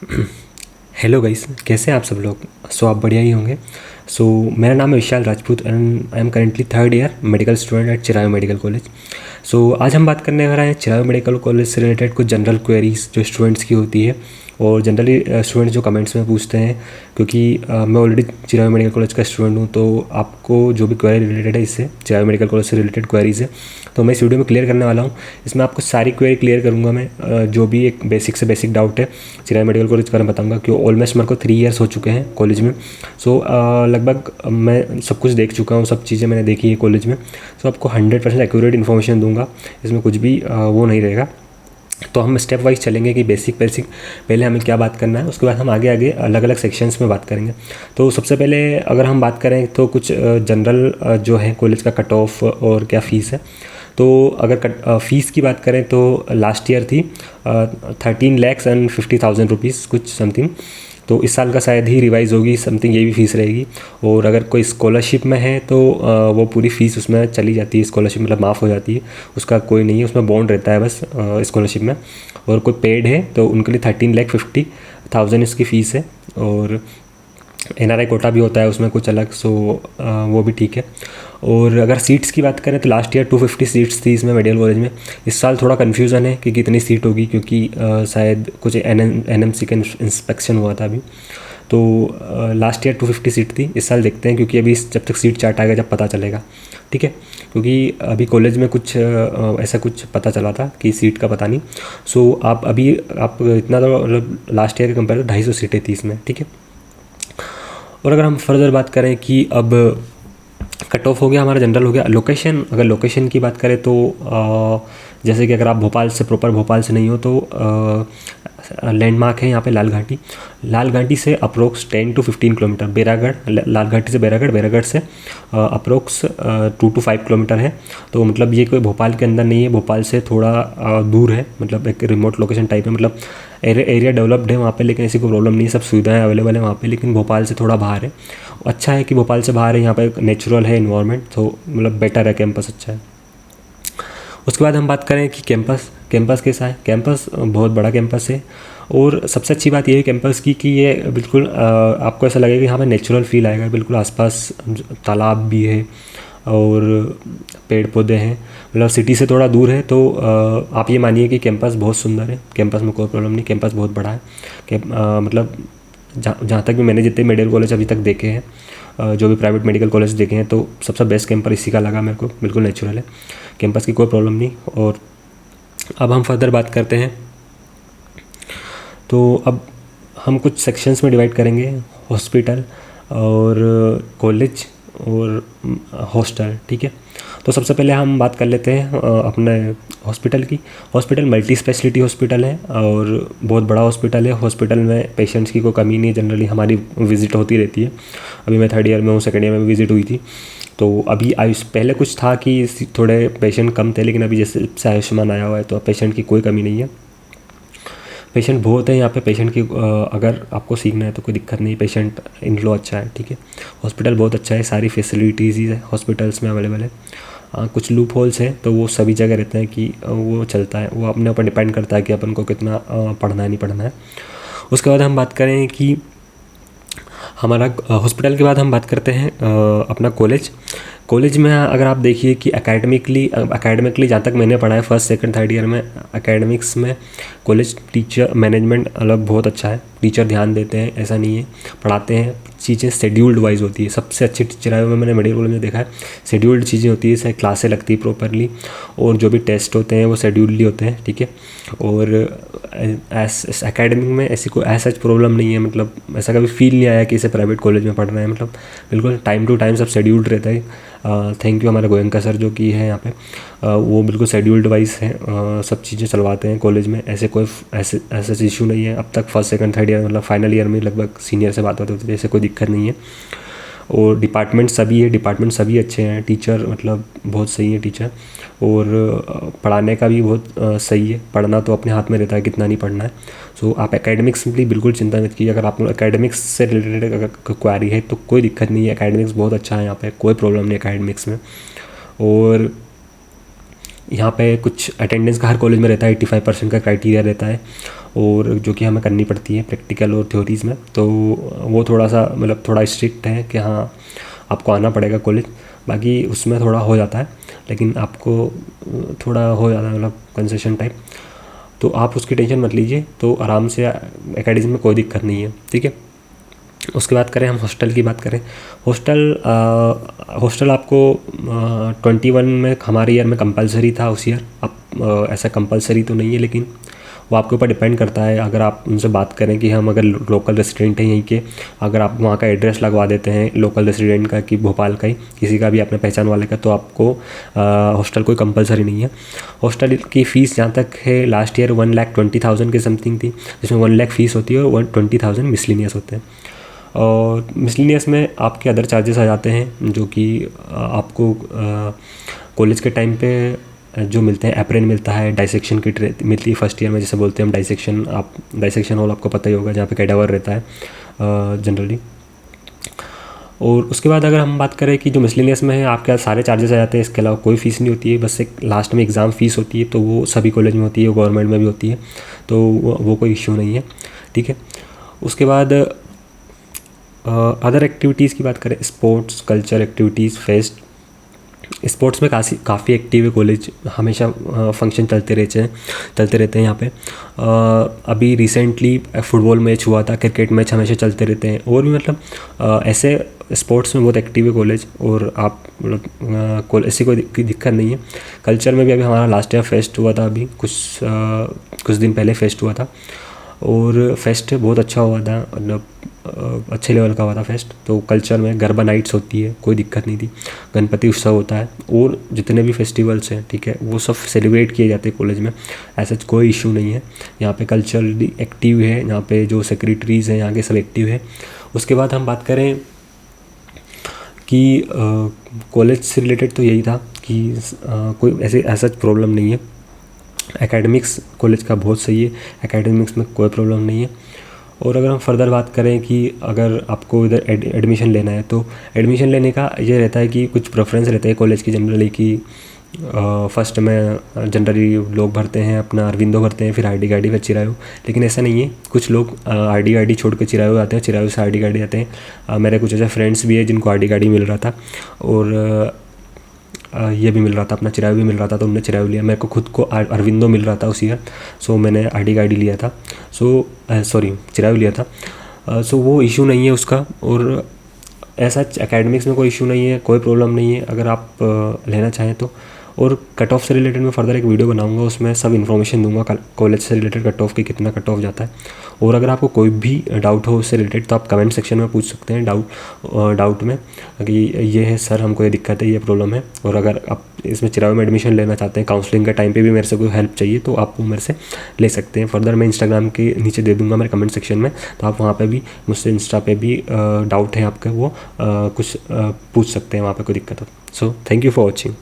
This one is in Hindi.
हेलो गाइस, कैसे हैं आप सब लोग। आप बढ़िया ही होंगे। मेरा नाम है Vishal Rajput and I am currently third year medical student at Chirayu medical college. आज हम बात करने वाले हैं चिरायू मेडिकल कॉलेज से रिलेटेड कुछ जनरल क्वेरीज जो स्टूडेंट्स की होती है और जनरली स्टूडेंट्स जो कमेंट्स में पूछते हैं, क्योंकि मैं ऑलरेडी चिरायू मेडिकल कॉलेज का स्टूडेंट हूँ। तो आपको जो भी क्वेरी रिलेटेड है, इससे चिरायू मेडिकल कॉलेज से रिलेटेड क्वेरीज है, तो मैं इस वीडियो में क्लियर करने वाला हूँ। इसमें आपको सारी क्वेरी क्लियर करूँगा मैं। जो भी एक बेसिक से बेसिक डाउट है चिरायू मेडिकल कॉलेज के बारे में बताऊँगा, क्योंकि ऑलमोस्ट मेरे को 3 ईयर्स हो चुके हैं कॉलेज में। लगभग मैं सब कुछ देख चुका हूँ, सब चीज़ें मैंने देखी है कॉलेज में। आपको 100% एक्यूरेट इन्फॉर्मेशन दूंगा, इसमें कुछ भी वो नहीं रहेगा। तो हम स्टेप वाइज चलेंगे कि बेसिक पहले हमें क्या बात करना है, उसके बाद हम आगे आगे अलग अलग सेक्शंस में बात करेंगे। तो सबसे पहले अगर हम बात करें तो कुछ जनरल जो है कॉलेज का कट ऑफ और क्या फ़ीस है। तो अगर फ़ीस की बात करें तो लास्ट ईयर थी 13,50,000 रुपीज़ कुछ समथिंग। तो इस साल का शायद ही रिवाइज़ होगी समथिंग, ये भी फ़ीस रहेगी। और अगर कोई स्कॉलरशिप में है तो वो पूरी फ़ीस उसमें चली जाती है, स्कॉलरशिप मतलब माफ़ हो जाती है, उसका कोई नहीं है, उसमें बॉन्ड रहता है बस स्कॉलरशिप में। और कोई पेड है तो उनके लिए 13,50,000 इसकी फ़ीस है। और NRI कोटा भी होता है उसमें कुछ अलग, वो भी ठीक है। और अगर सीट्स की बात करें तो लास्ट ईयर 250 सीट्स थी इसमें मेडिकल कॉलेज में। इस साल थोड़ा कन्फ्यूज़न है कि कितनी सीट होगी, क्योंकि शायद कुछ NMC का इंस्पेक्शन हुआ था अभी। तो लास्ट ईयर 250 सीट थी, इस साल देखते हैं, क्योंकि अभी जब तक सीट चार्ट आएगा जब पता चलेगा, ठीक है। क्योंकि अभी कॉलेज में कुछ ऐसा कुछ पता चला था कि सीट का पता नहीं। आप इतना तो मतलब लास्ट ईयर के कंपेयर तो 250 सीटें थी इसमें, ठीक है। और अगर हम फर्दर बात करें कि अब कट ऑफ हो गया हमारा, जनरल हो गया, लोकेशन, अगर लोकेशन की बात करें तो जैसे कि अगर आप प्रॉपर भोपाल से नहीं हो तो लैंडमार्क है यहाँ पे लाल घाटी से अप्रोक्स 10 to 15 किलोमीटर, बैरागढ़, लाल घाटी से बैरागढ़ से अप्रोक्स 2 to 5 किलोमीटर है। तो मतलब ये कोई भोपाल के अंदर नहीं है, भोपाल से थोड़ा दूर है, मतलब एक रिमोट लोकेशन टाइप है। मतलब एरिया डेवलप्ड है वहाँ पे, लेकिन ऐसी कोई प्रॉब्लम नहीं है, सब सुविधाएं अवेलेबल है वहाँ पे, लेकिन भोपाल से थोड़ा बाहर है। अच्छा है कि भोपाल से बाहर है, यहाँ पे नेचुरल है इन्वायरमेंट, तो मतलब बेटर है, कैंपस अच्छा है। उसके बाद हम बात करें कि कैंपस कैसा है। कैंपस बहुत बड़ा कैंपस है, और सबसे अच्छी बात ये है कैंपस की कि ये बिल्कुल आपको ऐसा लगेगा कि यहाँ पे नेचुरल फील आएगा। बिल्कुल आसपास तालाब भी है और पेड़ पौधे हैं, मतलब सिटी से थोड़ा दूर है। तो आप ये मानिए कि कैंपस बहुत सुंदर है, कैंपस में कोई प्रॉब्लम नहीं, कैंपस बहुत बड़ा है। मतलब जहाँ तक भी मैंने जितने मेडिकल कॉलेज अभी तक देखे हैं, जो भी प्राइवेट मेडिकल कॉलेज देखे हैं, तो सबसे बेस्ट कैंपस इसी का लगा मेरे को। बिल्कुल नेचुरल है, कैंपस की कोई प्रॉब्लम नहीं। और अब हम फर्दर बात करते हैं, तो अब हम कुछ सेक्शंस में डिवाइड करेंगे, हॉस्पिटल और कॉलेज और हॉस्टल, ठीक है। तो सबसे पहले हम बात कर लेते हैं अपने हॉस्पिटल की। हॉस्पिटल मल्टी स्पेशलिटी हॉस्पिटल है और बहुत बड़ा हॉस्पिटल है। हॉस्पिटल में पेशेंट्स की कोई कमी नहीं, जनरली हमारी विज़िट होती रहती है। अभी मैं थर्ड ईयर में हूँ, सेकेंड ईयर में विज़िट हुई थी। तो अभी पहले कुछ था कि थोड़े पेशेंट कम थे, लेकिन अभी जैसे से आयुष्मान आया हुआ है तो पेशेंट की कोई कमी नहीं है, पेशेंट बहुत है यहाँ पे। पेशेंट की अगर आपको सीखना है तो कोई दिक्कत नहीं, पेशेंट इनफ्लो अच्छा है, ठीक है। हॉस्पिटल बहुत अच्छा है, सारी फैसिलिटीज़ ही हॉस्पिटल्स में अवेलेबल है। कुछ लूप होल्स हैं तो वो सभी जगह रहते हैं कि वो चलता है, वो अपने ऊपर डिपेंड करता है कि अपन को कितना पढ़ना है नहीं पढ़ना है। उसके बाद हम बात करें कि हमारा हॉस्पिटल के बाद हम बात करते हैं अपना कॉलेज में अगर आप देखिए कि एकेडमिकली जहाँ तक मैंने पढ़ा है फर्स्ट सेकंड थर्ड ईयर में, एकेडमिक्स में कॉलेज टीचर मैनेजमेंट अलग बहुत अच्छा है। टीचर ध्यान देते हैं, ऐसा नहीं है, पढ़ाते हैं, चीज़ें शेड्यूल्ड वाइज होती है। सबसे अच्छी टीचर है मैंने मेडिकल कॉलेज में देखा है, शेड्यूल्ड चीज़ें होती है, जैसे क्लासें लगती है प्रॉपरली, और जो भी टेस्ट होते हैं वो शेड्यूल्डली होते हैं, ठीक है। और एकेडमिक में ऐसी कोई ऐसा प्रॉब्लम नहीं है, मतलब ऐसा कभी फील नहीं आया कि इसे प्राइवेट कॉलेज में पढ़ना है, मतलब बिल्कुल टाइम टू टाइम सब शेड्यूल्ड रहता है। थैंक यू हमारे गोयंका सर जो कि है यहाँ पे, वो बिल्कुल शेड्यूल्ड वाइज है, सब चीज़ें चलवाते हैं कॉलेज में। ऐसा इशू नहीं है अब तक। फर्स्ट सेकंड थर्ड ईयर मतलब फाइनल ईयर में लगभग सीनियर से बात होती है, ऐसे कोई दिक्कत नहीं है। और डिपार्टमेंट सभी अच्छे हैं, टीचर मतलब बहुत सही है टीचर, और पढ़ाने का भी बहुत सही है। पढ़ना तो अपने हाथ में रहता है कितना नहीं पढ़ना है। आप एकेडमिक्स में बिल्कुल चिंता मत कीजिए। अगर आप एकेडमिक्स से रिलेटेड अगर क्वारी है तो कोई दिक्कत नहीं है, एकेडमिक्स बहुत अच्छा है यहाँ पे, कोई प्रॉब्लम नहीं एकेडमिक्स में। और यहाँ पे कुछ अटेंडेंस का हर कॉलेज में रहता है, 85% का क्राइटेरिया रहता है। और जो कि हमें करनी पड़ती है प्रैक्टिकल और थ्योरीज़ में। तो वो थोड़ा सा मतलब थोड़ा स्ट्रिक्ट है कि हाँ आपको आना पड़ेगा कॉलेज, बाकी उसमें थोड़ा हो जाता है, लेकिन आपको थोड़ा हो जाता है मतलब कंसेशन टाइप। तो आप उसकी टेंशन मत लीजिए, तो आराम से एकेडमी में कोई दिक्कत नहीं है, ठीक है। उसके बाद करें हम हॉस्टल की बात करें। हॉस्टल आपको 21 में हमारे ईयर में कंपलसरी था उस ईयर। अब ऐसा कंपलसरी तो नहीं है, लेकिन वो आपके ऊपर डिपेंड करता है। अगर आप उनसे बात करें कि हम अगर लोकल रेसिडेंट हैं यहीं के, अगर आप वहाँ का एड्रेस लगवा देते हैं लोकल रेसिडेंट का कि भोपाल का ही किसी का भी अपने पहचान वाले का, तो आपको हॉस्टल कोई कंपलसरी नहीं है। हॉस्टल की फ़ीस जहाँ तक है लास्ट ईयर 1,20,000 के समथिंग थी, जिसमें 1 लाख फ़ीस होती है और 20,000 मिसलिनियस होते हैं। और मिसलिनियस में आपके अदर चार्जेस आ जाते हैं जो कि आपको कॉलेज के टाइम पे जो मिलते हैं। एप्रेन मिलता है, डाइसेक्शन किट मिलती है फर्स्ट ईयर में, जैसे बोलते हैं हम डाइसेक्शन। आप डाइसेक्शन हॉल आपको पता ही होगा जहाँ पे कैडावर रहता है जनरली। और उसके बाद अगर हम बात करें कि जो मिसलिनियस में है आपके सारे चार्जेस आ जाते हैं, इसके अलावा कोई फ़ीस नहीं होती है, बस एक लास्ट में एग्ज़ाम फ़ीस होती है। तो वो सभी कॉलेज में होती है, गवर्नमेंट में भी होती है, तो वो कोई इश्यू नहीं है, ठीक है। उसके बाद अदर एक्टिविटीज़ की बात करें, sports, culture activities, fest. Sports में काफ़ी एक्टिव है कॉलेज, हमेशा फंक्शन चलते रहते हैं यहाँ पे। अभी रिसेंटली फुटबॉल मैच हुआ था, क्रिकेट मैच हमेशा चलते रहते हैं, और भी मतलब ऐसे स्पोर्ट्स में बहुत एक्टिव है कॉलेज। और आप मतलब ऐसी कोई दिक्कत नहीं है। कल्चर में भी अभी हमारा लास्ट ईयर फेस्ट हुआ था, अभी कुछ दिन पहले फेस्ट हुआ था, और फेस्ट बहुत अच्छा हुआ था, मतलब अच्छे लेवल का हुआ था फेस्ट। तो कल्चर में गरबा नाइट्स होती है, कोई दिक्कत नहीं थी। गणपति उत्सव होता है, और जितने भी फेस्टिवल्स हैं, ठीक है, वो सब सेलिब्रेट किए जाते हैं कॉलेज में। ऐसा कोई इशू नहीं है। यहाँ पे कल्चरली एक्टिव है, यहाँ पे जो सेक्रेटरीज़ हैं यहाँ के सब एक्टिव है। उसके बाद हम बात करें कि कॉलेज से रिलेटेड तो यही था कि कोई ऐसा प्रॉब्लम नहीं है। एकेडमिक्स कॉलेज का बहुत सही है, एकेडमिक्स में कोई प्रॉब्लम नहीं है। और अगर हम फर्दर बात करें कि अगर आपको इधर एडमिशन लेना है, तो एडमिशन लेने का ये रहता है कि कुछ प्रेफरेंस रहता है कॉलेज की जनरली कि फर्स्ट में जनरली लोग भरते हैं अपना अरविंदो भरते हैं, फिर RD फिर चिरायू। लेकिन ऐसा नहीं है, कुछ लोग RD छोड़ कर चिरायू आते हैं, चिरायू से RD आते हैं। मेरे कुछ ऐसे फ्रेंड्स भी है जिनको RD मिल रहा था, और ये भी मिल रहा था, अपना चिरायू भी मिल रहा था, तो उनने चिरायू लिया। मेरे को खुद को अरविंदो मिल रहा था उसी ईयर, सो मैंने RD लिया था। चिरायू लिया था। सो वो इशू नहीं है उसका। और ऐसा एकेडमिक्स में कोई इशू नहीं है, कोई प्रॉब्लम नहीं है अगर आप लेना चाहें तो। और कट ऑफ से रिलेटेड मैं फर्दर एक वीडियो बनाऊंगा, उसमें सब इन्फॉर्मेशन दूंगा कॉलेज से रिलेटेड कट ऑफ की, कितना कट ऑफ जाता है। और अगर आपको कोई भी डाउट हो उससे रिलेटेड, तो आप कमेंट सेक्शन में पूछ सकते हैं डाउट में कि ये है सर, हमको ये दिक्कत है, ये प्रॉब्लम है। और अगर आप इसमें चिरायू में एडमिशन लेना चाहते हैं, काउंसलिंग के टाइम पे भी मेरे से कोई हेल्प चाहिए, तो आप वो मेरे से ले सकते हैं। फर्दर मैं इंस्टाग्राम के नीचे दे दूँगा मेरे कमेंट सेक्शन में, तो आप वहाँ पर भी मुझसे इंस्टा पे भी डाउट है आपका वो कुछ पूछ सकते हैं वहाँ पर, कोई दिक्कत हो। So thank you for watching.